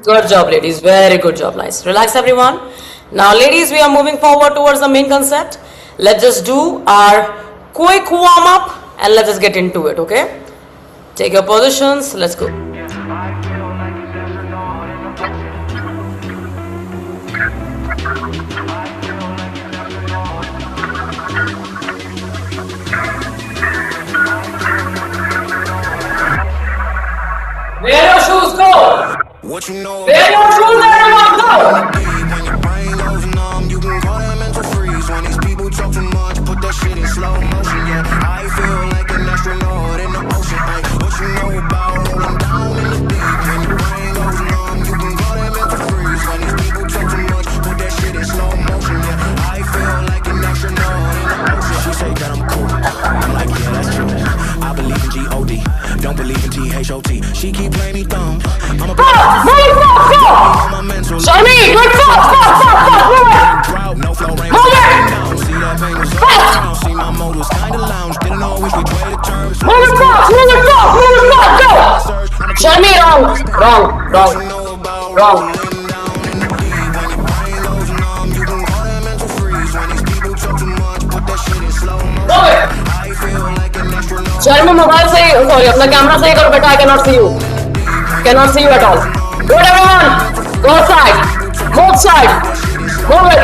Good job, ladies. Very good job. Nice. Relax, everyone. Now, ladies, we are moving forward towards the main concept. Let's just do our quick warm up and let's just get into it, okay? Take your positions. Let's go. Where your shoes go? What you know? Where your shoes everyone go? When your brain goes numb, you can call that mental freeze. When these people talk too much, put that shit in slow motion. Yeah, I feel like an astronaut in the ocean. Ay, what you know about rolling down in the deep? When your brain goes numb, you can call that mental freeze. When these people talk too much, put that shit in slow motion. Yeah, I feel like an astronaut in the ocean. She say that I'm cool. I'm like, yeah, that's true. I believe in G-O-D, don't believe in T-H-O-T. She keep playing me dumb. I'm a Shami, good fuck, move it! no flow rain. Move it! See that pain was all around. See my mode was kinda lounge. Didn't know which way to turn. Move it fast, go! Shami, wrong. Move it! Sharmi, mobile से sorry, अपना camera सही करो बेटा. I cannot see you. Cannot see you at all. Good everyone. Go side. Move side. Move it.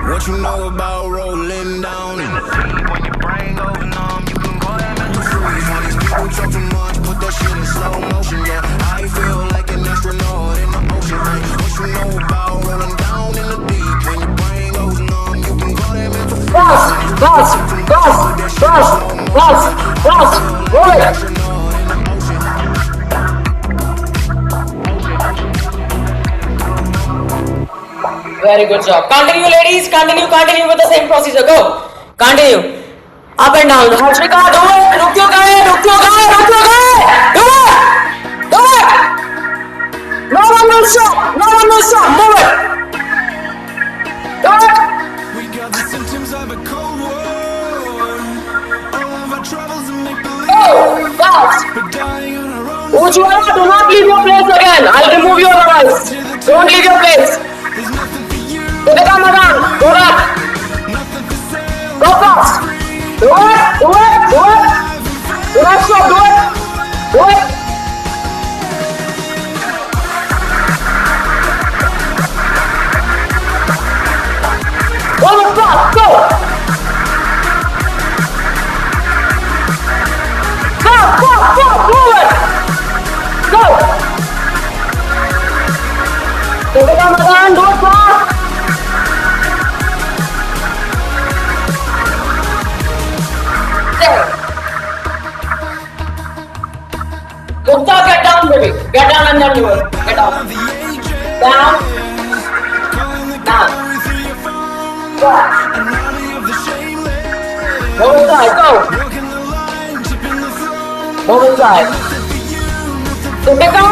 What you know about rolling down in the deep? When your brain goes numb, you can call that mental freeze. When these people talk too much, put that shit in slow motion. Yeah, I feel like an astronaut in the ocean. Like, what you know about rolling down in the deep? When your brain goes numb, you can call that mental freeze. Fast. Move it. Very good job. Continue, ladies. Continue with the same procedure. Go. Continue. Up and down. Harshika, do it. रुक क्यों गए? Do it. No one will stop. Move it. Do it. We got the symptoms of a cold war. All of our troubles and make believe. Go. Fast. We're dying on our own. Ujjwala, do not leave your place again. I'll remove you otherwise. Don't leave your place. There's nothing for you. Devika Madan, go back. Nothing for sale. Go fast. Do it. Do not stop. Do it. Go fast. Go. Move it. Go. Devika Madan, do it fast. Gupta, get down, baby. Get down and then you will. Get down. Down. Move inside, go. Move inside. Devika,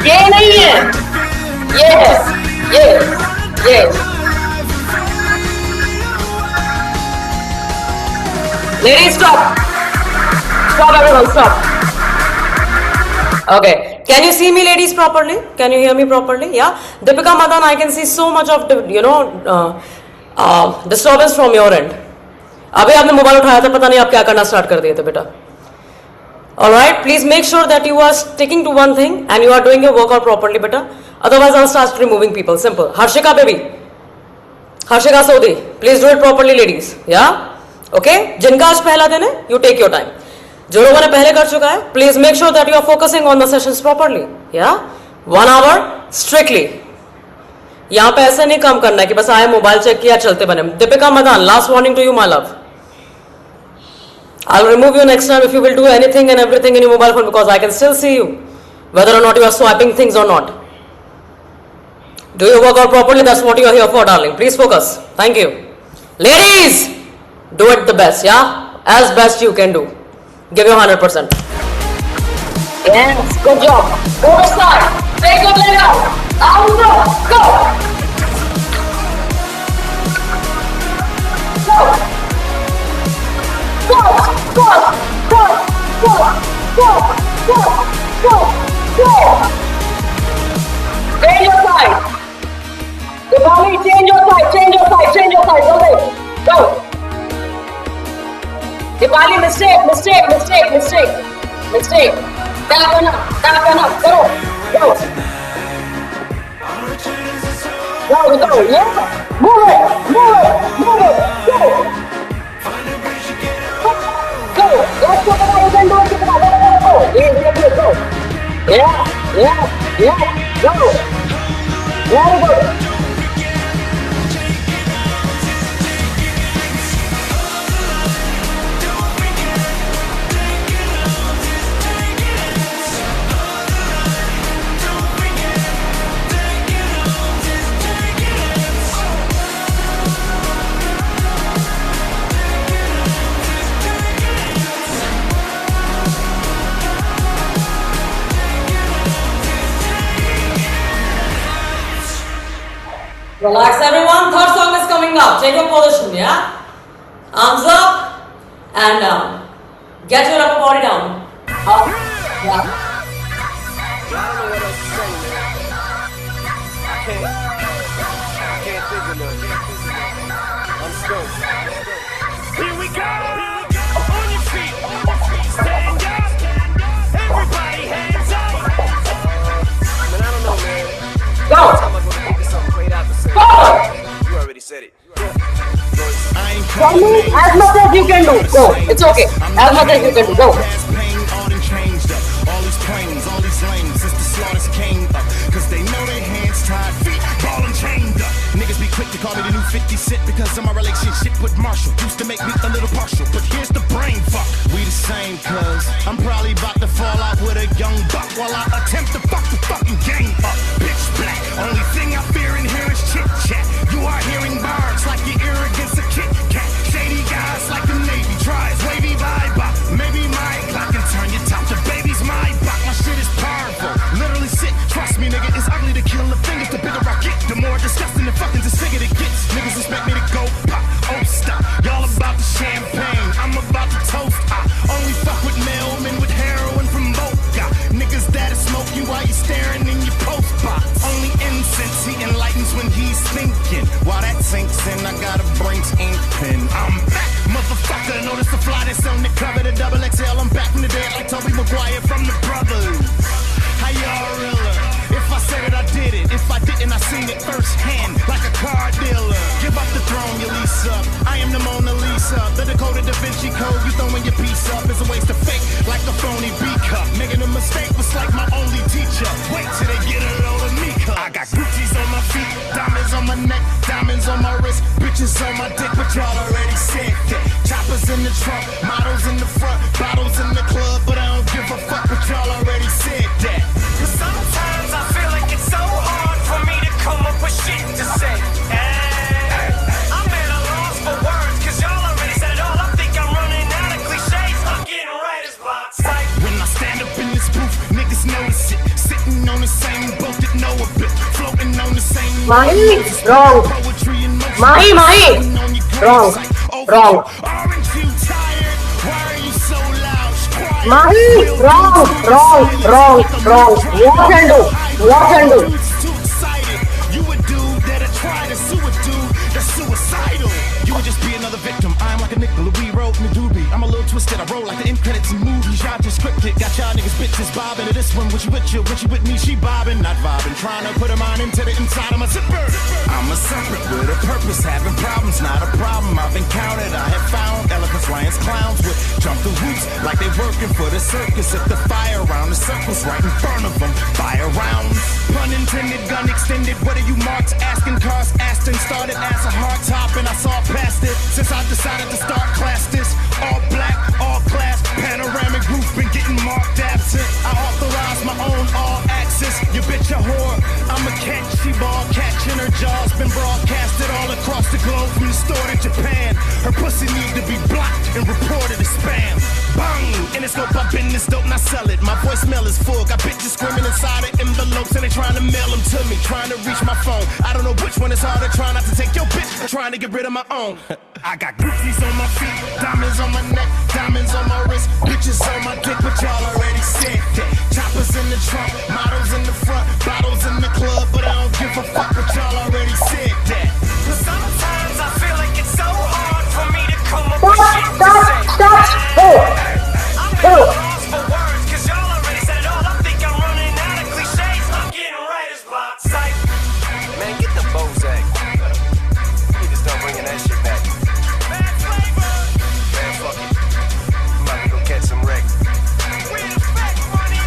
ये नहीं है. ये है. Ladies, stop. Stop, everyone, stop. Okay. Can you see me, ladies, properly? Can you hear me properly? Yeah. Deepika Madan, I can see so much of disturbance from your end. अभी आपने mobile उठाया था, पता नहीं आप क्या करना start कर दिए थे बेटा. All right, please make sure that you are sticking to one thing and you are doing your workout properly, beta. Otherwise, I'll start removing people. Simple. Harshika, baby. Harshika Sodhi, please do it properly, ladies. Yeah? Okay? जिनका आज पहला दिन है, you take your time. जो लोगों ने पहले कर चुका है, please make sure that you are focusing on the sessions properly. Yeah? 1 hour strictly. यहाँ पे ऐसे नहीं काम करना है कि बस आए मोबाइल चेक किया चलते बने. Deepika Madan, last warning to you, my love. I'll remove you next time if you will do anything and everything in your mobile phone because I can still see you, whether or not you are swiping things or not. Do your workout properly, that's what you are here for, darling. Please focus. Thank you. Ladies, do it the best, yeah? As best you can do. Give your 100%. Yes, good job. Go to start. Take a leg out. Out, go. Go. Go, go, go, go, go, go, go, go. Change your side. Dipali, change your side, change your side, change your side. Go there. Go. Dipali, mistake, mistake, mistake, mistake, mistake. Tap on up. Go, go. Go, yeah. Move it, go. Let's go, you can do it, go. Yeah, go. Yeah, go. Very good. Relax everyone, third song is coming up. Take your position, yeah? Arms up and down. Get your upper body down. Up, yeah. I don't know what else to say, man. I can't think of nothing. I'm stoked. Here we go. On your feet. Stand up. Everybody hands up. Man, I don't know, man. Go. I'm gonna think of something played out to say. Go. You already said it. As much as you can do. Go. It's okay. As much as you can do. Go. All them changed up. All these planes, all these lanes, since the slaughters came up. Cause they know their hands tied, feet ball and chained up. Niggas be quick to call me the new 50 Cent because of my relationship with Marshall. Used to make me a little partial, but here's the brain fuck. We the same cuz I'm probably about to fall out with a young buck while I attempt to fuck the fucking game up. Bitch black, only thing I fear in here is chit chat. You are hearing bars like your ear against a Kit Kat. Shady guys like the Navy tries, wavy vibe up. Maybe my Glock can turn your top to babies, my buck. My shit is powerful, literally sick. Trust me, nigga, it's ugly to kill the fingers. The bigger I get, the more disgusting the fucking disfigured it gets. Niggas expect me to go pop, oh stop. Y'all about the champagne, I'm about to toast. I only fuck with mailmen with heroin from Boca. Niggas that'll smoke you while you staring in your post box. Only incense he enlightens when he's thinking. While that sinks in, I got a Brinks ink pen. I'm back, motherfucker. Notice the flyness on the cover, the double XL. I'm back from the dead like Toby Maguire from the Brothers. How y'all realer? If I said it, I did it. If I didn't, I seen it firsthand, like a car dealer. Give up the throne, you lease up. I am the Mona Lisa, the Dakota Da Vinci Code. You throwing your piece up is a waste of fake, like a phony B-cup. Making a mistake was like my only teacher. Wait till they get a load of me, cuz I got Gucci's on my feet, diamonds on my neck, diamonds on my wrist, bitches on my dick, but y'all already said that. Choppers in the trunk, models in the front, bottles in the club, but I don't give a fuck, but y'all already said that. Sometimes I feel like it's so hard for me to come up with shit to say. I'm at a loss for words, cause y'all already said it all. I think I'm running out of cliches. I'm getting right as box. When I stand up in this booth, niggas notice it. Sitting on the same boat that know a bit, floating on the same Mahi, wrong. poetry and motion. Mahi, On your wrong, grave, like, wrong. Aren't you tired? Why are you so loud? Squad Mahi, wrong. Watch and do. Too excited. You a dude that'll try to sue a dude that's suicidal. You would just be another victim. I'm like a nickel, we wrote me doobie. I'm a little twisted, I roll like the end credits in movies. Y'all just scripted, got y'all niggas bitches bobbing to this one. When she with you, when she with me, she bobbing, not vibing. Trying to put a mind into the inside of my zipper. I'm a serpent with a purpose, having problems, not a problem. I've encountered, I have found elephants, lions, clowns with jump through hoops like they working for the circus. If the fire around the circles right in front of them, fire rounds. Pun intended, gun extended. What are you marks asking? Cars Aston started as a hard top and I saw past it. Since I decided to start class this, all black, all class, panoramic roof, been getting marked absent. I authorize my own all access. You bitch a whore, I'm a cat, she ball catching her jaws. Been broadcasted all across the globe from the store to Japan. Her pussy need to be blocked and reported as spam. Bang! In the scope, I've been this dope, not sell it. My voicemail is full, got bitches screaming inside of envelopes and they trying to mail them to me, trying to reach my phone. I don't know which one is harder, trying not to take your bitch, I'm trying to get rid of my own. I got goofies on my feet, diamonds on my neck, diamonds on my wrist, bitches on my dick, but y'all already said that. Choppers in the trunk, models in the front, bottles in the club, but I don't give a fuck, but y'all already said that. Sometimes I feel like it's so hard for me to come up with shit to say. Stop. I'm at a loss for words, cause y'all already said it all. I think I'm running out of cliches. I'm getting writer's block. Psych. Man, get the Bozak. You need to start bringing that shit back. Bad flavor. Man, fuck it. I'm about to go catch some wreck. We in effect, money.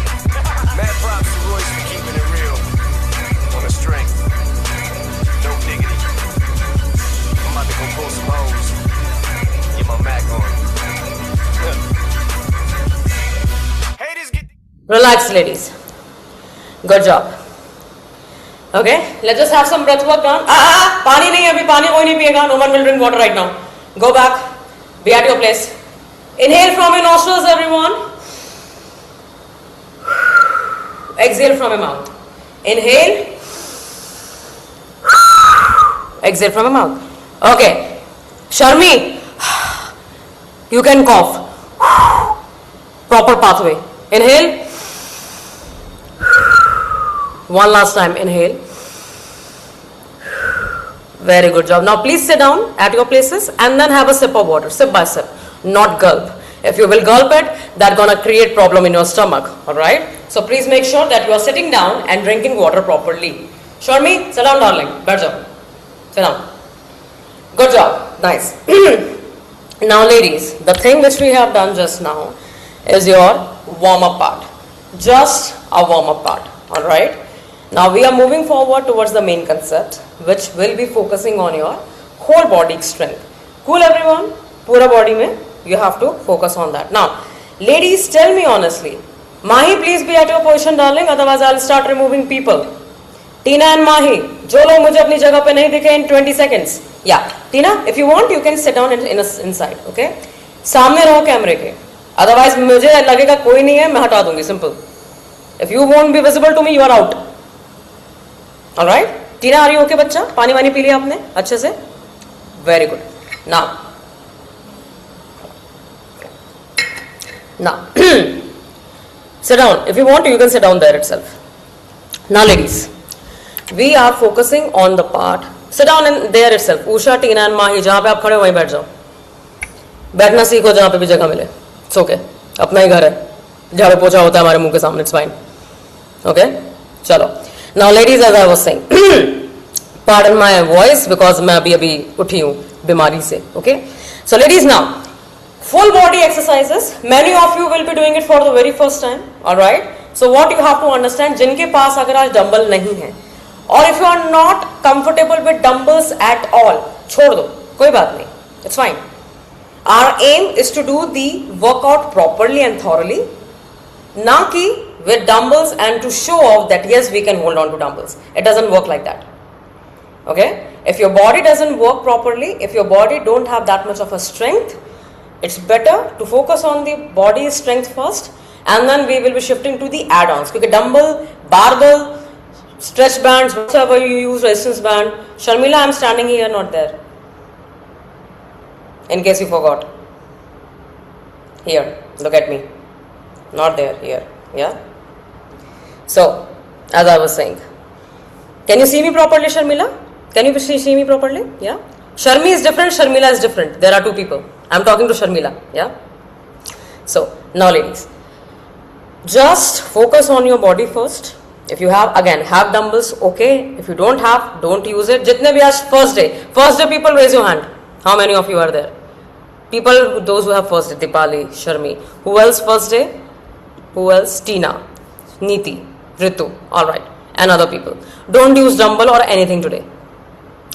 Mad props to Royce for keeping it real. On the string. No diggity. I'm about to go pull some hoes. Get my Mac on. Haters get Relax, ladies. Good job. Okay, let's just have some breath work done. Pani nahi hai, abhi pani koi nahi piyega. No one will drink water right now. Go back. Be at your place. Inhale from your nostrils, everyone. Exhale from your mouth. Inhale. Exhale from your mouth. Okay. Sharmi, you can cough. Proper pathway. Inhale. One last time. Inhale. Very good job. Now please sit down at your places and then have a sip of water. Sip by sip. Not gulp. If you will gulp it, that's gonna create problem in your stomach. Alright? So please make sure that you are sitting down and drinking water properly. Sharmi, sit down, darling. Better job. Sit down. Good job. Nice. Now ladies, the thing which we have done just now is your warm-up part. Just a warm-up part. Alright? Now we are moving forward towards the main concept, which will be focusing on your whole body strength. Cool everyone? Pura body mein, you have to focus on that. Now, ladies, tell me honestly. Mahi, please be at your position, darling. Otherwise, I'll start removing people. Tina and Mahi, जो लोग मुझे अपनी जगह पे नहीं दिखे in 20 seconds. Yeah, Tina, if you want, you can sit down inside. Okay? सामने रहो कैमरे के. Otherwise, मुझे लगेगा कोई नहीं है, मैं हटा दूंगी. Simple. If you won't be visible to me, you are out. Alright? Tina, are you okay, बच्चा? पानी वानी पी लिया आपने अच्छे से? Very good. Now, sit down. If you want to, you can sit down there itself. Now, ladies, we are focusing on the part. Sit down in there itself. Usha, Tina, and Mahi, जहाँ पे आप खड़े हो वहीं बैठ जाओ. बैठना सीखो जहाँ पे भी जगह मिले. It's okay. अपना ही घर है. जहाँ पे पोछा होता है हमारे मुंह के सामने. It's fine. Okay? चलो. Now, ladies, as I was saying, pardon my voice because मैं अभी उठी हूँ बीमारी से. Okay? So, ladies, now. Full body exercises. Many of you will be doing it for the very first time. Alright? So what you have to understand, जिनके पास अगर आज dumbbell नहीं है, or if you are not comfortable with dumbbells at all, छोड़ दो, कोई बात नहीं. It's fine. Our aim is to do the workout properly and thoroughly, ना कि with dumbbells and to show off that yes, we can hold on to dumbbells. It doesn't work like that. Okay? If your body doesn't work properly, if your body don't have that much of a strength, it's better to focus on the body strength first and then we will be shifting to the add-ons. Because dumbbell, barbell, stretch bands, whatever you use, resistance band. Sharmila, I'm standing here, not there. In case you forgot. Here, look at me. not there, here. Yeah. So, as I was saying, can you see me properly, Sharmila? Can you see me properly? Yeah. Sharmi is different, Sharmila is different. There are two people. I'm talking to Sharmila. Yeah. So, now ladies, just focus on your body first. If you have, again, have dumbbells, okay. If you don't have, don't use it. Jitne bhi aaj first day people raise your hand. How many of you are there? People, those who have first day, Dipali, Sharmi. Who else first day? Who else? Tina, Niti, Ritu. Alright. And other people. Don't use dumbbell or anything today.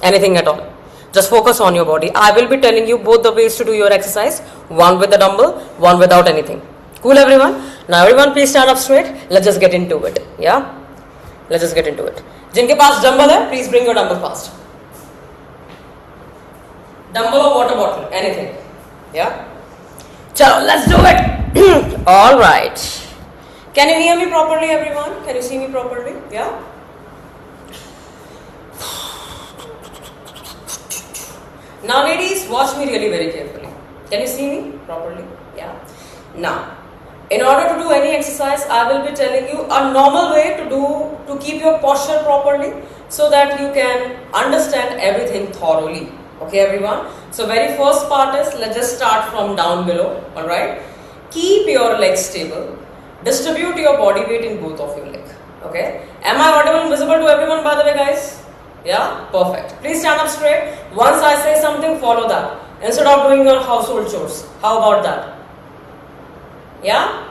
Anything at all. Just focus on your body. I will be telling you both the ways to do your exercise. One with the dumbbell, one without anything. Cool everyone? Now everyone please stand up straight. Let's just get into it. Yeah? Let's just get into it. Jinke paas dumbbell hai, please bring your dumbbell fast. Dumbbell or water bottle, anything. Yeah? Chalo, let's do it. Alright. Can you hear me properly everyone? Can you see me properly? Yeah? Now ladies, watch me really very carefully. Can you see me properly? Yeah. Now, in order to do any exercise, I will be telling you a normal way to keep your posture properly so that you can understand everything thoroughly. Okay everyone? So very first part is, let's just start from down below. Alright? Keep your legs stable. Distribute your body weight in both of your legs. Okay? Am I audible and visible to everyone by the way guys? Yeah? Perfect. Please stand up straight. Once I say something, follow that. Instead of doing your household chores. How about that? Yeah?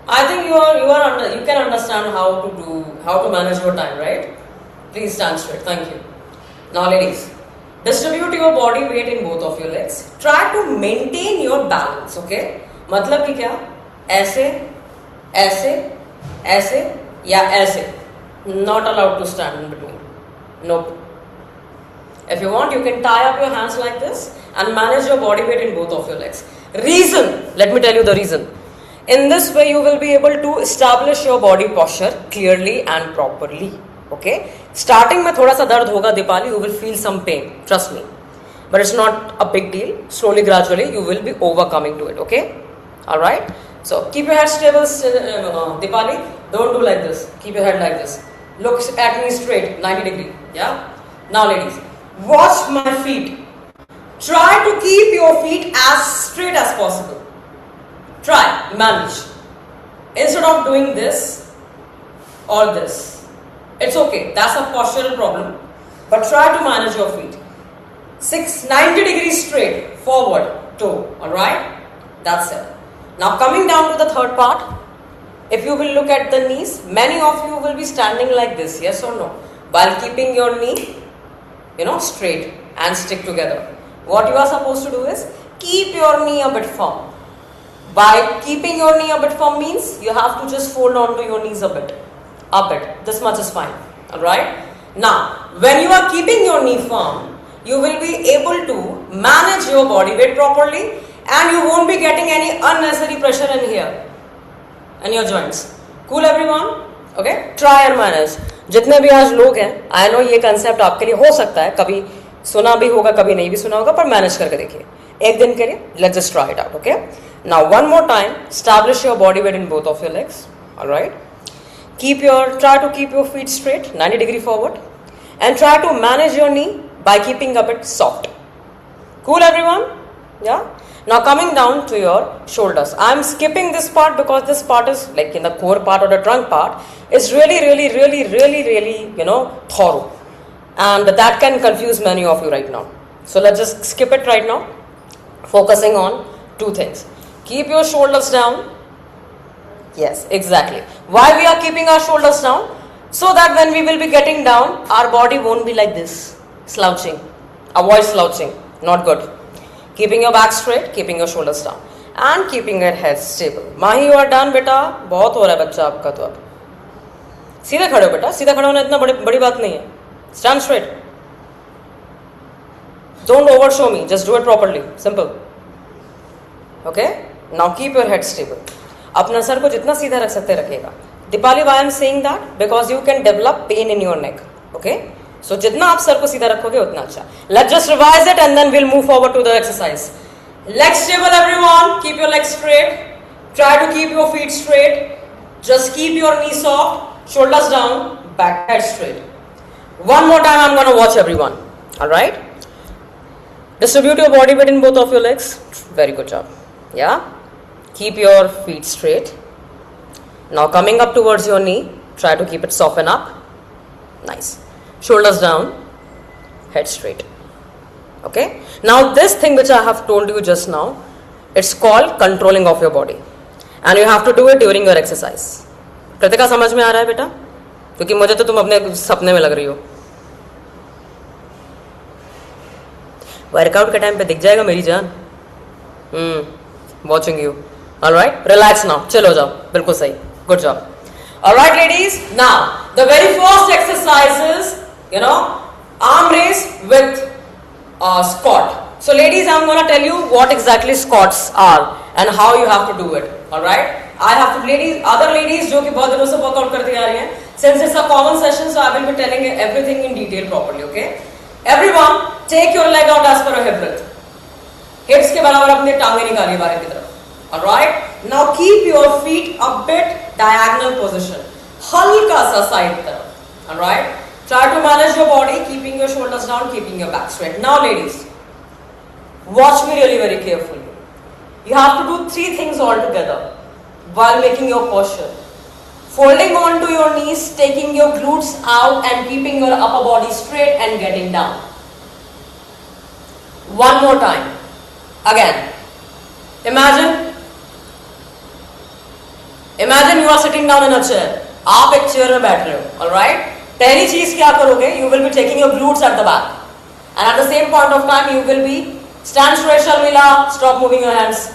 I think you can understand how to manage your time, right? Please stand straight. Thank you. Now ladies, distribute your body weight in both of your legs. Try to maintain your balance, okay? मतलब कि क्या? ऐसे, ऐसे, ऐसे या ऐसे. Not allowed to stand in between. Nope. If you want, you can tie up your hands like this and manage your body weight in both of your legs. Reason, let me tell you the reason. In this way, you will be able to establish your body posture clearly and properly. Okay? Starting में थोड़ा सा दर्द होगा Dipali, you will feel some pain. Trust me. But it's not a big deal. Slowly, gradually, you will be overcoming to it. Okay? Alright? So, keep your head stable, Dipali. Don't do like this. Keep your head like this. Look at me straight, 90 degree. Yeah? Now ladies, watch my feet. Try to keep your feet as straight as possible. Try, manage. Instead of doing this or this. It's okay, that's a postural problem. But try to manage your feet. 90 degrees straight, forward, toe. Alright? That's it. Now coming down to the third part. If you will look at the knees, many of you will be standing like this, yes or no? While keeping your knee, straight and stick together. What you are supposed to do is, keep your knee a bit firm. By keeping your knee a bit firm means, you have to just fold onto your knees a bit. This much is fine. Alright? Now, when you are keeping your knee firm, you will be able to manage your body weight properly and you won't be getting any unnecessary pressure in here. And your joints. Cool everyone? Okay? Try and manage. जितने भी आज लोग हैं, I know ये concept आपके लिए हो सकता है, कभी सुना भी होगा, कभी नहीं भी सुना होगा, पर manage करके देखिए. एक दिन करिए, let's just try it out, okay? Now one more time, establish your body weight in both of your legs, alright? Try to keep your feet straight, 90 degree forward, and try to manage your knee by keeping a bit soft. Cool everyone? Yeah? Now coming down to your shoulders. I am skipping this part because this part is like in the core part or the trunk part is really thorough. And that can confuse many of you right now. So let's just skip it right now. Focusing on two things. Keep your shoulders down. Yes, exactly. Why we are keeping our shoulders down? So that when we will be getting down, our body won't be like this. Slouching. Avoid slouching. Not good. Keeping your back straight, keeping your shoulders down. And keeping your head stable. Mahi, you are done, beta. बहुत हो रहा है बच्चा आपका तो अब. सीधे खड़े हो बेटा. सीधे खड़े होना इतना बड़ी बात नहीं है. Stand straight. Don't overshow me. Just do it properly. Simple. Okay? Now keep your head stable. अपना सर को जितना सीधा रख सकते रखेगा. Dipali, why I am saying that? Because you can develop pain in your neck. Okay? So जितना आप sir को सीधा रखोगे उतना अच्छा. Let's just revise it and then we'll move forward to the exercise. Legs stable everyone. Keep your legs straight. Try to keep your feet straight. Just keep your knees soft, shoulders down, back head straight. One more time I'm going to watch everyone. Alright? Distribute your body weight in both of your legs. Very good job. Yeah? Keep your feet straight. Now coming up towards your knee, try to keep it soften up. Nice. Shoulders down, head straight. Okay? Now this thing which I have told you just now, it's called controlling of your body. And you have to do it during your exercise. Kritika समझ में आ रहा है बेटा? क्योंकि मुझे तो तुम अपने सपने में लग रही हो. वर्कआउट के टाइम पे दिख जाएगा मेरी जान. Watching you. Alright? Relax now. Chill हो जाओ. बिल्कुल सही. Good job. Alright ladies. Now, the very first exercise is, arm raise with squat. So ladies, I'm going to tell you what exactly squats are and how you have to do it. Alright? I have to, other ladies जो कि बहुत दिनों से workout करती आ रही हैं, since it's a common session, so I will be telling you everything in detail properly, okay? Everyone, take your leg out as per a hip width. Hips के बराबर अपने टांगे निकालिए बाहर की तरफ. Alright? Now keep your feet a bit diagonal position. हल्का सा side तरफ. Alright? Try to manage your body, keeping your shoulders down, keeping your back straight. Now ladies, watch me really very carefully. You have to do 3 things all together while making your posture. Folding onto your knees, taking your glutes out and keeping your upper body straight and getting down. One more time. Again. Imagine you are sitting down in a chair. आप एक chair में बैठ रहे हो. Alright? पहली चीज क्या करोगे? You will be taking your glutes at the back. And at the same point of time, you will be stand straight, Sharmila. Stop moving your hands.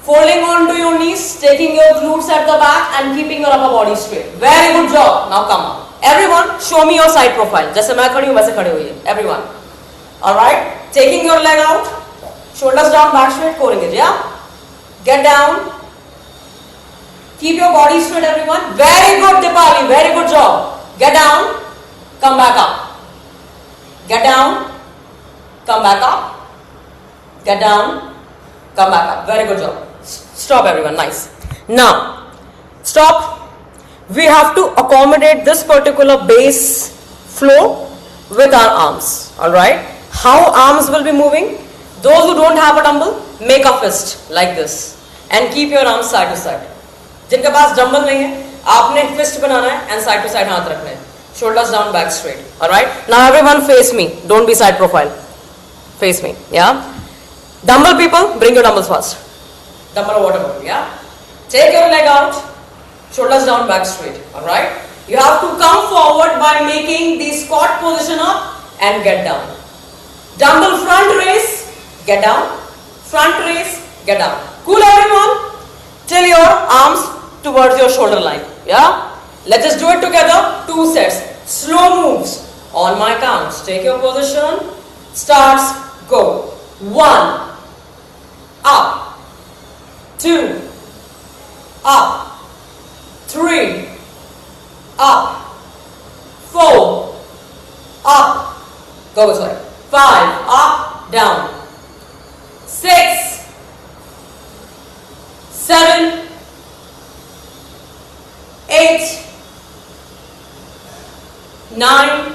Folding onto your knees, taking your glutes at the back and keeping your upper body straight. Very good job. Now come on. Everyone, show me your side profile. जैसे मैं खड़ी हूँ वैसे खड़े होइए. Everyone. Alright? Taking your leg out. Shoulders down, back straight. Korenगे, yeah? Get down. Keep your body straight, everyone. Very good, Dipali. Very good job. Get down. Come back up. Get down. Come back up. Get down. Come back up. Very good job. Stop, everyone. Nice. Now, stop. We have to accommodate this particular base flow with our arms. Alright? How arms will be moving? Those who don't have a dumbbell, make a fist like this. And keep your arms side to side. जिनके पास dumbbell नहीं है, आपने fist बनाना है and side to side हाथ रखने हैं. Shoulders down, back straight. Alright? Now everyone face me. Don't be side profile. Face me. Yeah? Dumbbell people, bring your dumbbells first. Dumbbell or water bottle. Yeah? Take your leg out. Shoulders down, back straight. Alright? You have to come forward by making the squat position up and get down. Dumbbell front raise, get down. Front raise, get down. Cool, everyone? Till your arms towards your shoulder line. Yeah? Let's just do it together. 2 sets. Slow moves. On my count. Take your position. Starts. Go. 1. Up. 2. Up. 3. Up. 4. Up. Go this way. 5. Up. Down. 6. 7, 8, 9,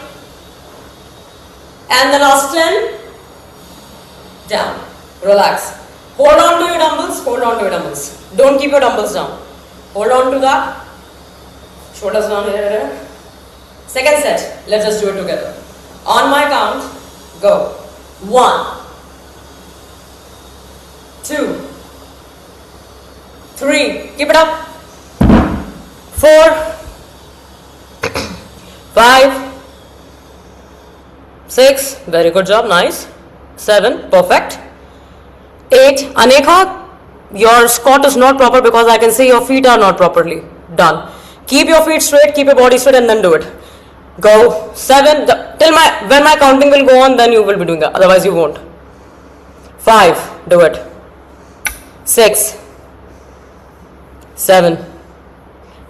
and the last 10, down. Relax. Hold on to your dumbbells, hold on to your dumbbells. Don't keep your dumbbells down. Hold on to that. Shoulders down here. Second set. Let's just do it together. On my count, go. 1, 2, 3, keep it up. 4, 5, 6, very good job, nice. 7, perfect. 8, Anekha, your squat is not proper because I can see your feet are not properly done. Keep your feet straight, keep your body straight and then do it. Go. 7, when my counting will go on, then you will be doing that, otherwise you won't. 5, do it. 6, 7.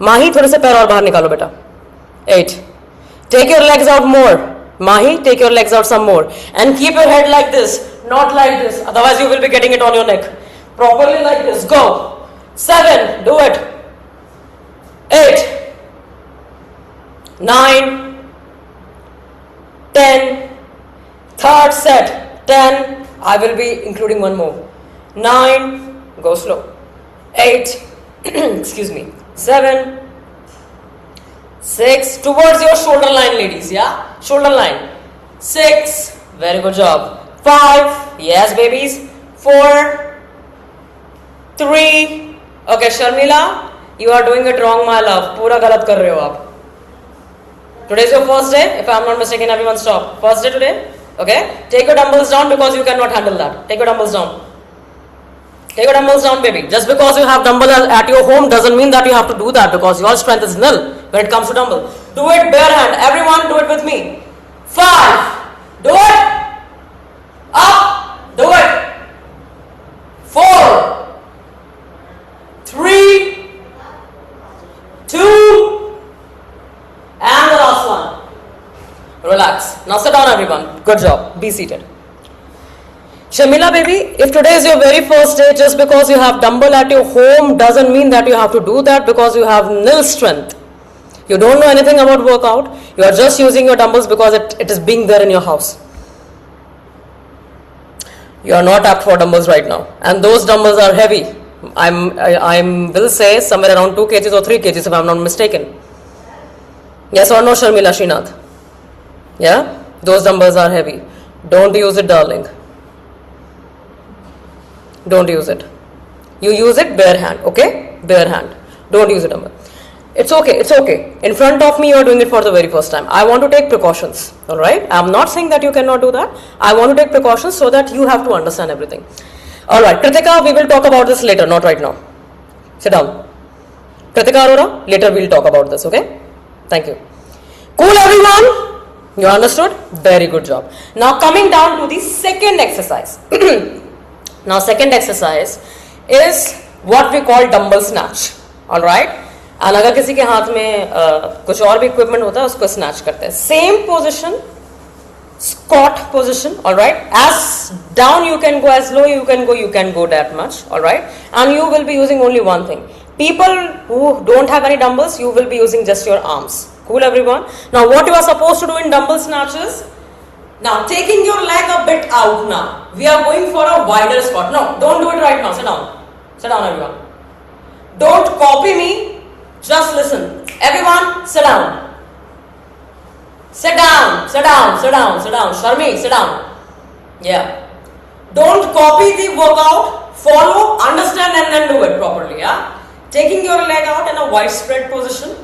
Mahi, थोड़े से पैर और बाहर निकालो बेटा. 8. Take your legs out more. Mahi, take your legs out some more. And keep your head like this, not like this. Otherwise you will be getting it on your neck. Properly like this. Go. 7. Do it. 8. 9. 10. Third set. 10. I will be including one more. 9. Go slow. 8. Excuse me. 7. 6. Towards your shoulder line, ladies. Yeah? Shoulder line. 6. Very good job. 5. Yes, babies. 4. 3. Okay, Sharmila, you are doing it wrong, my love. पूरा गलत कर रहे हो आप. Today is your first day. If I am not mistaken, everyone stop. First day today. Okay. Take your dumbbells down because you cannot handle that. Take your dumbbells down. Take your dumbbells down, baby. Just because you have dumbbells at your home doesn't mean that you have to do that because your strength is nil when it comes to dumbbell. Do it bare hand. Everyone, do it with me. 5. Do it. Up. Do it. 4. 3. 2. And the last one. Relax. Now sit down, everyone. Good job. Be seated. Shamila, baby, if today is your very first day, just because you have dumbbell at your home doesn't mean that you have to do that because you have nil strength. You don't know anything about workout. You are just using your dumbbells because it is being there in your house. You are not apt for dumbbells right now. And those dumbbells are heavy. I will say somewhere around 2 kgs or 3 kgs if I am not mistaken. Yes or no, Sharmila Srinath? Yeah? Those dumbbells are heavy. Don't use it, darling. Don't use it. You use it bare hand, okay? Bare hand. Don't use it dumbbell. It's okay, it's okay. In front of me, you are doing it for the very first time. I want to take precautions, alright? I'm not saying that you cannot do that. I want to take precautions so that you have to understand everything. Alright, Kritika, we will talk about this later, not right now. Sit down. Kritika Arora, later we'll talk about this, okay? Thank you. Cool, everyone? You understood? Very good job. Now coming down to the second exercise. Now second exercise is what we call dumbbell snatch. Alright? And अगर किसी के हाथ में कुछ और भी equipment होता है उसको snatch करते हैं. Same position, squat position, alright? As down you can go, as low you can go that much, alright? And you will be using only one thing. People who don't have any dumbbells, you will be using just your arms. Cool, everyone? Now what you are supposed to do in dumbbell snatches? Now taking your leg a bit out now. We are going for a wider squat. No, don't do it right now. Sit down. Sit down, everyone. Don't copy me. Just listen. Everyone, sit down. Sit down. Sit down. Sit down. Sit down. Sharmi, sit down. Yeah. Don't copy the workout. Follow, understand, and then do it properly. Yeah. Taking your leg out in a wide spread position.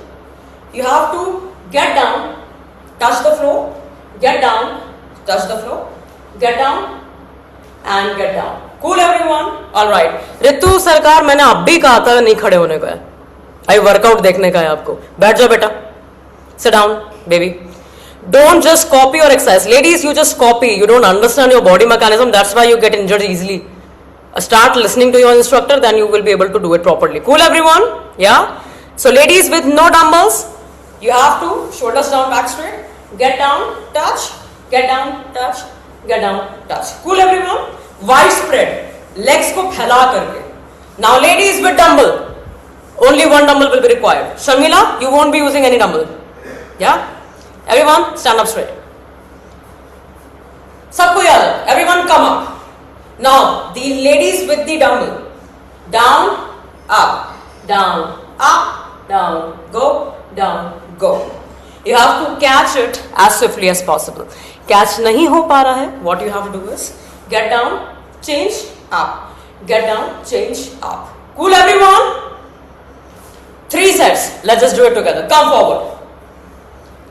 You have to get down, touch the floor, get down, touch the floor, get down, and get down. Cool, everyone? Alright. Ritu सरकार, मैंने अब भी कहा था नहीं खड़े होने को है. आई वर्कआउट देखने का है आपको. बैठ जाओ बेटा. Sit down, baby. Don't just copy your exercise. Ladies, you just copy. You don't understand your body mechanism. That's why you get injured easily. Start listening to your instructor, then you will be able to do it properly. Cool, everyone? Yeah? So ladies with no dumbbells, you have to shoulders down, back straight, get down, touch, get down, touch, get down, touch. Cool, everyone? Wide spread, legs ko phaila karke. Now ladies with dumbbell, only one dumbbell will be required. Sharmila, you won't be using any dumbbell. Yeah? Everyone, stand up straight. Sabko yaad, everyone come up. Now, the ladies with the dumbbell, down, up, down, up, down, go, down, go. You have to catch it as swiftly as possible. Catch nahi ho pa raha hai, what you have to do is, get down, change, up, get down, change, up. Cool, everyone? 3 sets, let's just do it together. Come forward.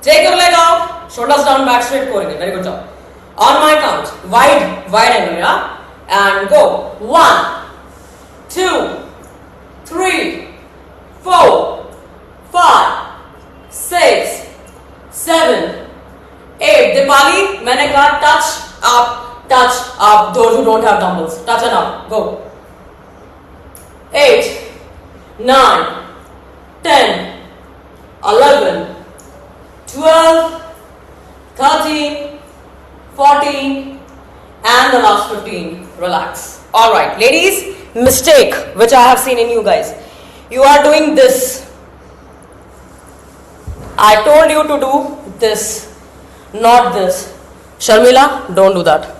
Take your leg out, shoulders down, back straight, korenge. Very good job. On my count, wide angle, yeah? And go. 1, 2, 3, 4, 5, 6, 7, 8. Dipali, मैंने कहा touch up. Those who don't have dumbbells, touch and up. Go. 8, 9, 10, 11, 12, 13, 14. And the last 15. Relax. Alright, ladies, mistake which I have seen in you guys. You are doing this. I told you to do this, not this. Sharmila, don't do that.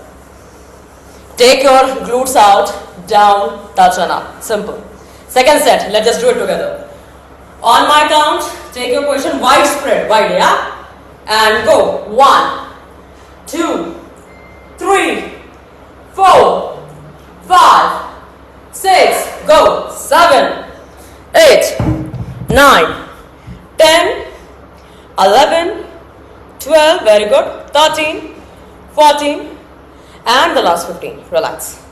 Take your glutes out, down, touch and up. Simple. Second set, let's just do it together. On my count, take your position wide spread, wide, yeah? And go. 1, 2, 3, 4, 5, 6, go. 7, 8, 9, 10, 11, 12, very good. 13, 14, and the last 15. Relax.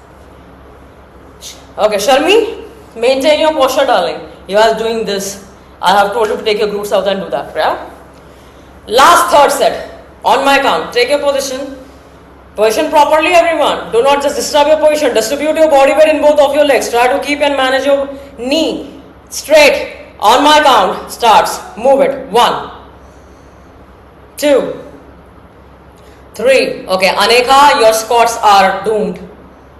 Okay, Sharmi, maintain your posture, darling. You are doing this. I have told you to take your glutes out and do that, yeah? Last third set. On my count, take your position. Position properly, everyone. Do not just disturb your position. Distribute your body weight in both of your legs. Try to keep and manage your knee straight. On my count, starts. Move it. 1, 2, 3. Okay, Aneka, your squats are doomed.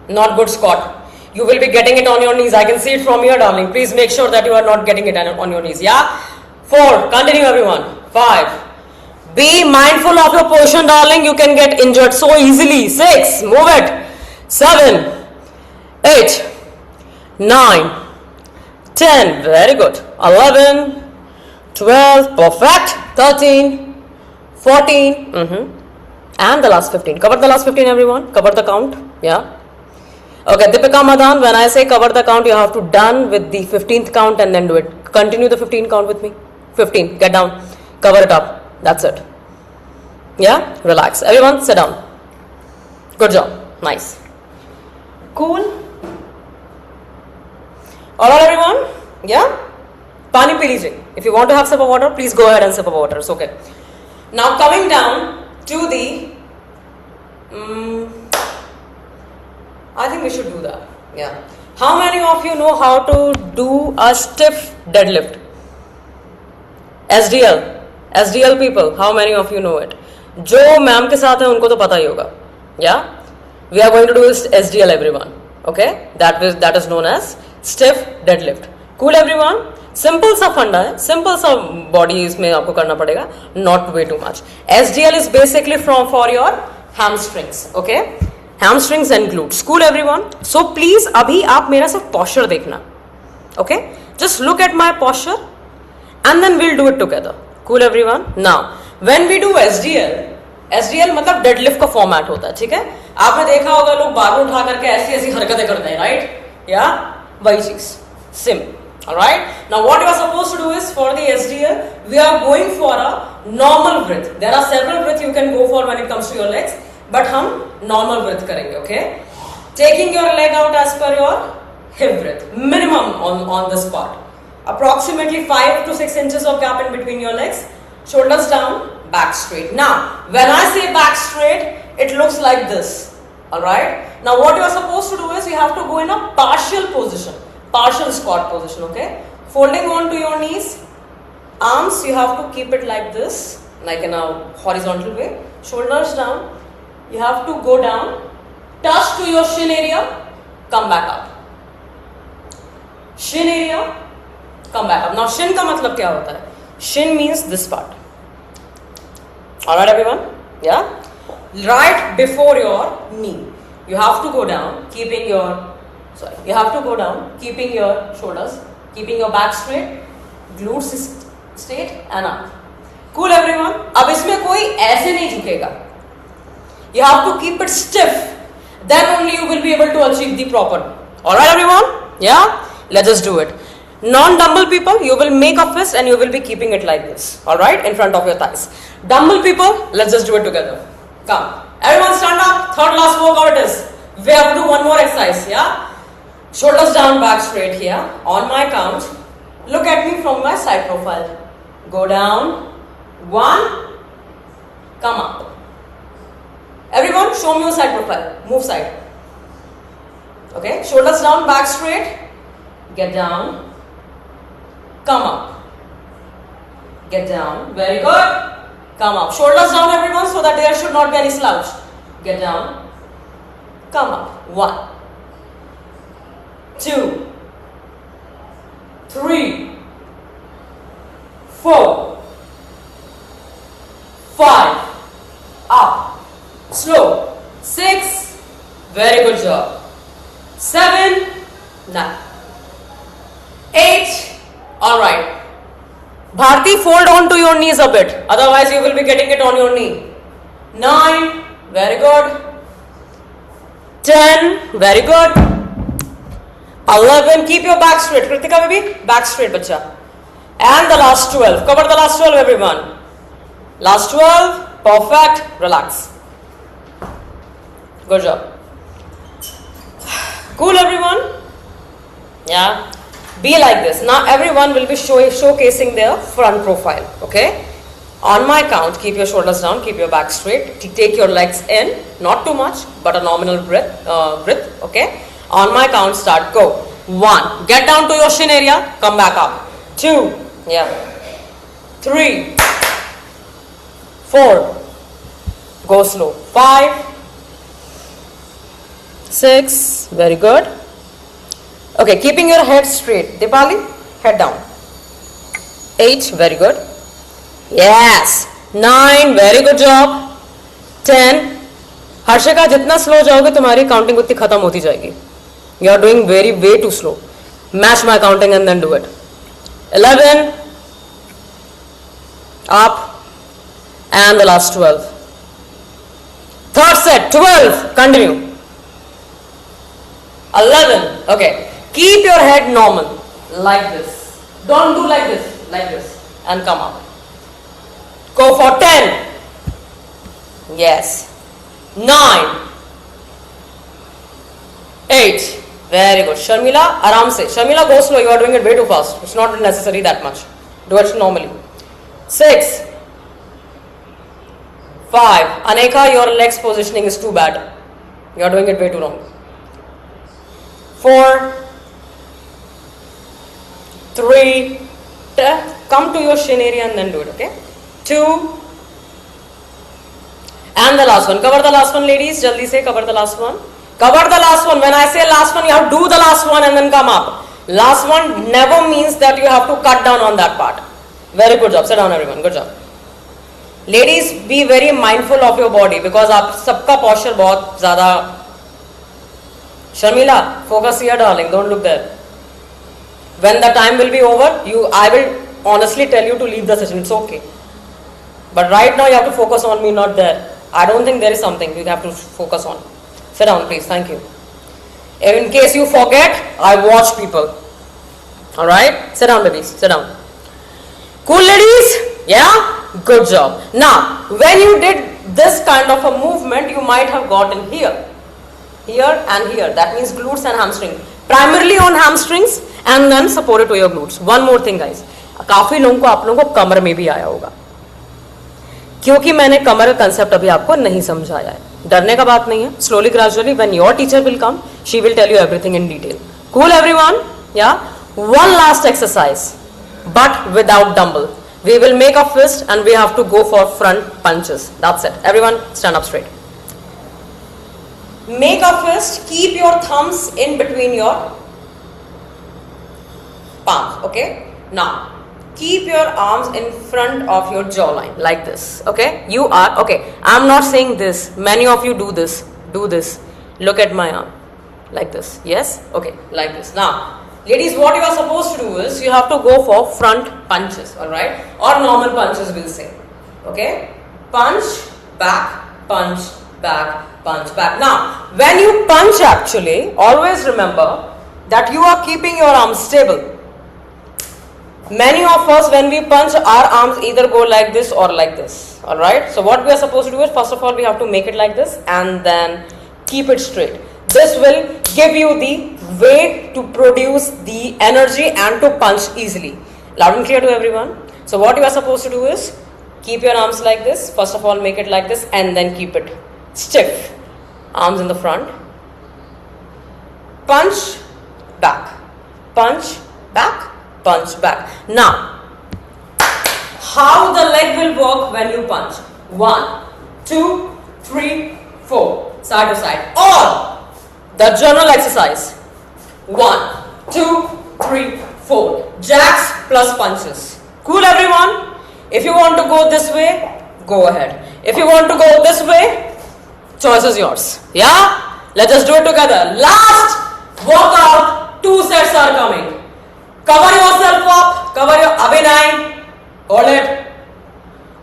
Not good squat. You will be getting it on your knees. I can see it from here, darling. Please make sure that you are not getting it on your knees. Yeah? 4. Continue, everyone. 5. Be mindful of your position, darling. You can get injured so easily. 6. Move it. 7. 8. 9. 10. Very good. 11. 12. Perfect. 13. 14. And the last 15. Cover the last 15, everyone. Cover the count. Yeah. Okay, Deepika Madan, when I say cover the count, you have to done with the 15th count and then do it. Continue the 15 count with me. 15. Get down. Cover it up. That's it. Yeah? Relax. Everyone, sit down. Good job. Nice. Cool. Alright, everyone? Yeah? Pani pee lijiye. If you want to have sip of water, please go ahead and sip of water. It's okay. Now coming down to the I think we should do that. Yeah. How many of you know how to do a stiff deadlift? SDL people, how many of you know it? जो ma'am के साथ है उनको तो पता ही होगा. Yeah? We are going to do SDL, everyone. Okay? That is known as stiff deadlift. Cool, everyone? Simple सा फंडा है, simple सा body इसमें आपको करना पड़ेगा, not way too much. SDL is basically for your hamstrings, okay? Hamstrings and glutes. Cool, everyone? So please अभी आप मेरा सिर्फ posture देखना, okay? Just look at my posture and then we'll do it together. Cool, everyone? Now when we do SDL मतलब deadlift का format होता है, ठीक है? आपने देखा होगा लोग बार उठा करके ऐसी हरकतें करते हैं, right? Yeah? वही चीज, sim. Alright, now what you are supposed to do is for the SDL, we are going for a normal breath. There are several breaths you can go for when it comes to your legs, but हम normal breath करेंगे, okay? Taking your leg out as per your hip breath, minimum on this part. Approximately 5 to 6 inches of gap in between your legs, shoulders down, back straight. Now, when I say back straight, it looks like this, alright? Now what you are supposed to do is you have to go in a partial position. Partial squat position, okay? Folding onto your knees, arms you have to keep it like this, like in a horizontal way. Shoulders down, you have to go down, touch to your shin area, come back up. Shin area, come back up. Now shin का मतलब क्या होता है? Shin means this part. Alright, everyone? Yeah? Right before your knee, you have to go down, keeping your shoulders, keeping your back straight, glutes straight and up. Cool, everyone? अब इसमें कोई ऐसे नहीं झुकेगा. You have to keep it stiff. Then only you will be able to achieve the proper. Alright, everyone? Yeah? Let's just do it. Non-dumbbell people, you will make a fist and you will be keeping it like this. Alright? In front of your thighs. Dumbbell people, let's just do it together. Come. Everyone stand up. Third last workout it is. We have to do one more exercise. Yeah? Shoulders down, back straight here. On my count, look at me from my side profile. Go down. 1. Come up. Everyone, show me your side profile. Move side. Okay. Shoulders down, back straight. Get down. Come up. Get down. Very good. Come up. Shoulders down, everyone, so that there should not be any slouch. Get down. Come up. 1, 2, 3, 4, 5, up, slow, 6, very good job, 7, 9, 8, alright, Bharti, fold on to your knees a bit, otherwise you will be getting it on your knee, 9, very good, 10, very good, 11, keep your back straight, Kritika baby, back straight bacha, and the last 12, cover the last 12 everyone, last 12, perfect, relax, good job, cool everyone, yeah, be like this, now everyone will be showcasing their front profile, okay, on my count, keep your shoulders down, keep your back straight, take your legs in, not too much, but a nominal breath, okay, on my count, start, go, 1, get down to your shin area, come back up, 2, yeah, 3, 4, go slow, 5, 6, very good, okay, keeping your head straight, Dipali, head down, 8, very good, yes, 9, very good job, 10, Harshika जितना slow जाओगे तुम्हारी counting उतनी खत्म होती जाएगी, you are doing way too slow, match my counting and then do it, 11, up, and the last 12, third set, 12, continue, 11, okay, keep your head normal, like this, don't do like this, and come up, go for 10, yes, 9, 8, very good, Sharmila, aram se, Sharmila go slow, you are doing it way too fast, it's not necessary that much, do it normally, 6, 5, Aneka, your legs positioning is too bad, you are doing it way too wrong, 4, 3, come to your shin area and then do it, okay, 2, and the last one, cover the last one ladies, jaldi se cover the last one, when I say last one, you have to do the last one and then come up, last one never means that you have to cut down on that part, very good job, sit down everyone, good job, ladies be very mindful of your body because आप सबका posture बहुत ज़्यादा, Sharmila, focus here darling, don't look there, when the time will be over, I will honestly tell you to leave the session, it's okay, but right now you have to focus on me, not there, I don't think there is something you have to focus on, sit down please, thank you, in case you forget, I watch people, alright, sit down babies, sit down, cool ladies, yeah, good job, now when you did this kind of a movement, you might have gotten here and here, that means glutes and hamstring, primarily on hamstrings and then supported to your glutes, one more thing guys, काफी लोगों को आप लोगों को कमर में भी आया होगा, क्योंकि मैंने कमर कंसेप्ट अभी आपको नहीं समझाया है, डरने का बात नहीं है, slowly gradually when your teacher will come, she will tell you everything in detail, cool everyone, yeah, one last exercise, but without dumbbell, we will make a fist and we have to go for front punches, that's it, everyone stand up straight, make a fist, keep your thumbs in between your palms, okay, now keep your arms in front of your jawline like this, okay, you are, okay, I'm not saying this, many of you do this, look at my arm, like this, yes, okay, like this, now ladies what you are supposed to do is, you have to go for front punches, alright, or normal punches we'll say, okay, punch, back, punch, back, punch, back, now when you punch actually, always remember that you are keeping your arms stable, many of us when we punch our arms either go like this or like this, alright, so what we are supposed to do is, first of all we have to make it like this and then keep it straight, this will give you the way to produce the energy and to punch easily, loud and clear to everyone, so what you are supposed to do is, keep your arms like this, first of all make it like this and then keep it stiff, arms in the front, punch, back, punch, back, punch, back, now how the leg will work when you punch, 1, 2, 3, 4, side to side, or the general exercise, 1, 2, 3, 4. Jacks plus punches. Cool, everyone? If you want to go this way, go ahead. If you want to go this way, choice is yours. Yeah? Let's just do it together. Last walkout. 2 sets are coming. Cover yourself up. Cover your Abhinay. Hold it.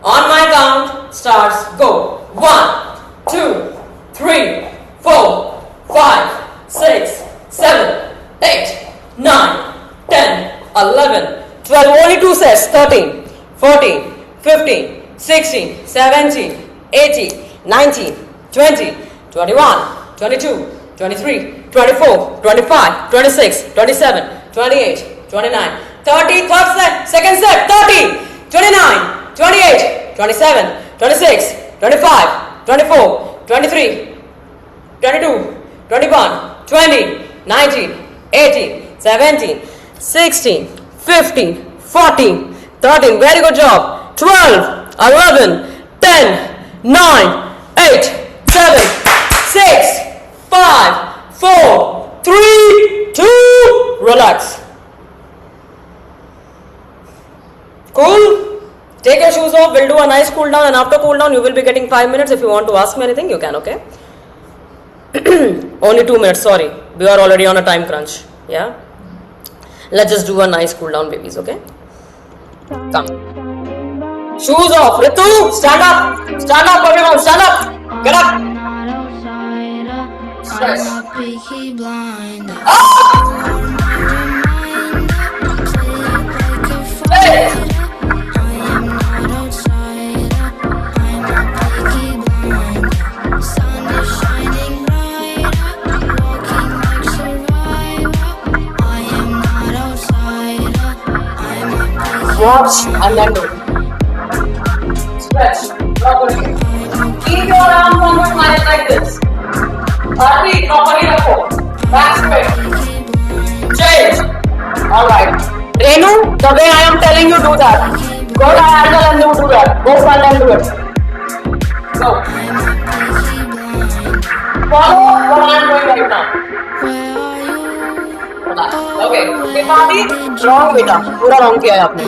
On my count, starts. Go. 1, 2, 3, 4, 5, 6, 7, 8, 9, 10, 11, 12. Only 2 sets. 13, 14, 15, 16, 17, 18, 19, 20, 21, 22, 23, 24, 25, 26, 27, 28, 29, 30, third set, second set, 30, 29, 28, 27, 26, 25, 24, 23, 22, 21, 20, 19, 18, 17, 16, 15, 14, 13. Very good job. 12, 11, 10, 9, 8, 7, 6, 5, 4, 3, 2. Relax. Cool? Take your shoes off. We'll do a nice cool down, and after cool down, you will be getting 5 minutes. If you want to ask me anything, you can, okay? Only 2 minutes, sorry. We are already on a time crunch. Yeah? Let's just do a nice cool down, babies, okay? Come. Shoes off. Ritu, stand up. Stand up, everyone. Stand up. Get up. Stretch. Hey. Watch and then do it. Stretch. Properly. Keep your arms on your side like this. Body properly rakho. Back straight. Change. Alright. Renu, the way I am telling you, do that. Go diagonal and you do that. Go front and do it. Go. Follow what I am doing right now. Okay, Body, wrong beta. पूरा wrong किया है आपने.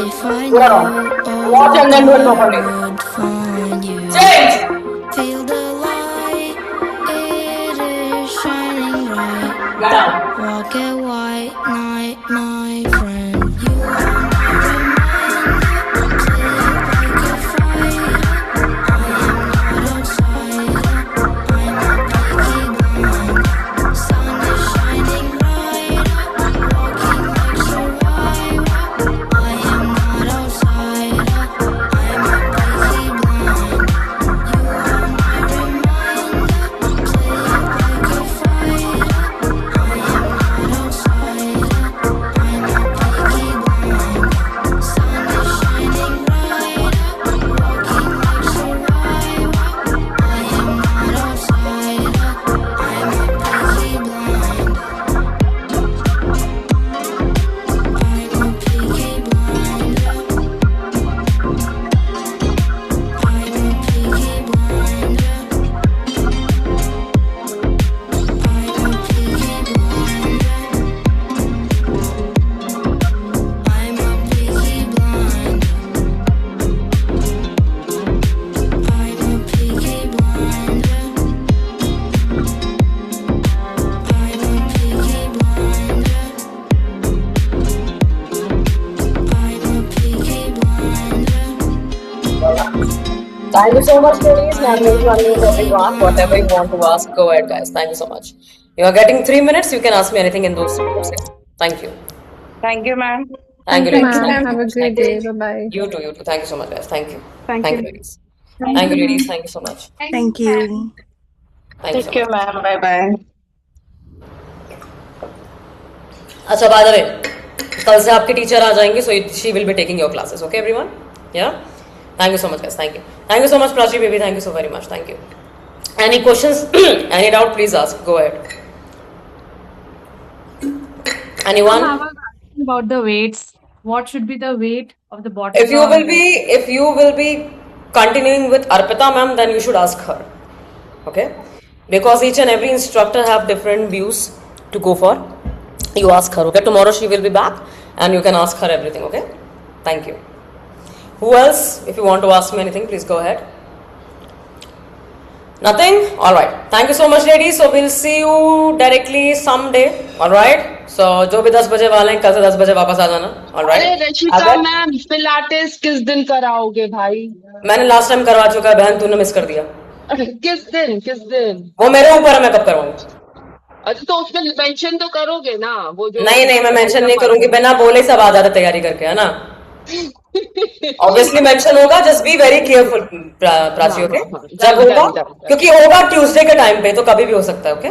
पूरा wrong. Watch and then do it properly. Change. Feel the light, it is shining bright. Get down. Walk a white night, my friend. You are my reminder, play it like a fighter. I am not outsider, I'm a picky blinder. Sun is shining brighter, walking like survivor. I am not outsider, I'm a picky blinder. You are my reminder, play it like a fighter. I am not outsider, I'm a picky blinder. Sun is shining brighter, walking like survivor. I am not outsider, I'm a picky blinder. I'm a picky blinder. I'm a picky blinder. I'm a picky blinder. I'm a picky blinder. I'm a picky blinder. I'm a picky blinder. I'm a picky blinder. Thank you so much, ladies. Now I'm going to unmute everyone. Whatever you want to ask, go ahead, guys. Thank you so much. You are getting 3 minutes. You can ask me anything in those 3 minutes. Thank you. Thank you, ma'am. Thank you, ladies. ma'am. Thank Have you. a great day. Bye-bye. You too, you too. Thank you so much, guys. Thank you. Thank Thank you. you, ladies. Thank you, ladies. Thank you so much. Thank you. Thank you so Thank you, much. ma'am. Bye bye. अच्छा, by the way, कल से आपकी teacher आ जाएंगी, so she will be taking your classes. Okay, everyone? Yeah. Thank you so much, guys. Thank you. Thank you so much, Prachi baby. Thank you so very much. Thank you. Any questions? Any doubt? Please ask. Go ahead. Anyone? I was asking about the weights. What should be the weight of the bottle? If you will be continuing with Arpita ma'am, then you should ask her. Okay? Because each and every instructor have different views to go for. you ask her, okay? Tomorrow she will be back and you can ask her everything, okay? Thank you. Who else? If you want to ask me anything, please go ahead. Nothing? Alright. Thank you so much, ladies. So we'll see you directly someday. Alright? So जो भी 10 बजे वाले हैं, कल से 10 बजे वापस आ जाना. Alright? अरे रशिका मैम, पिलाटेस किस दिन कराओगे भाई? मैंने लास्ट टाइम करवा चुका है बहन, तूने मिस कर दिया. किस दिन? वो मेरे ऊपर है, मैं कब करवाऊँ. अच्छा तो उसमें मेंशन तो करोगे ना, वो जो नहीं मैं मेंशन नहीं करूंगी, बिना बोले सब आ जाते तैयारी करके, है ना. ऑब्वियसली मेंशन होगा, just be very careful Prachi, okay? जब होगा, क्योंकि होगा ट्यूसडे के टाइम पे, तो कभी भी हो सकता है, okay?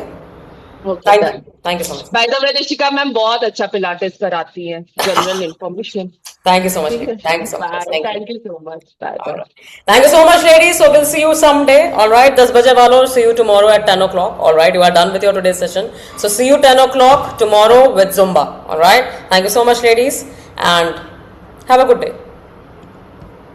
Thank you so much. By the way Rashika ma'am बहुत अच्छा पिलाटेस कराती है, general information. Thank you so much. Thank you so much. Thank you so much. Bye. Alright. Thank you so much, ladies. So we'll see you someday. Alright, 10 baje walo, see you tomorrow at 10 o'clock. Alright, you are done with your today's session. So see you 10 o'clock tomorrow with Zumba. Alright. Thank you so much, ladies, and have a good day.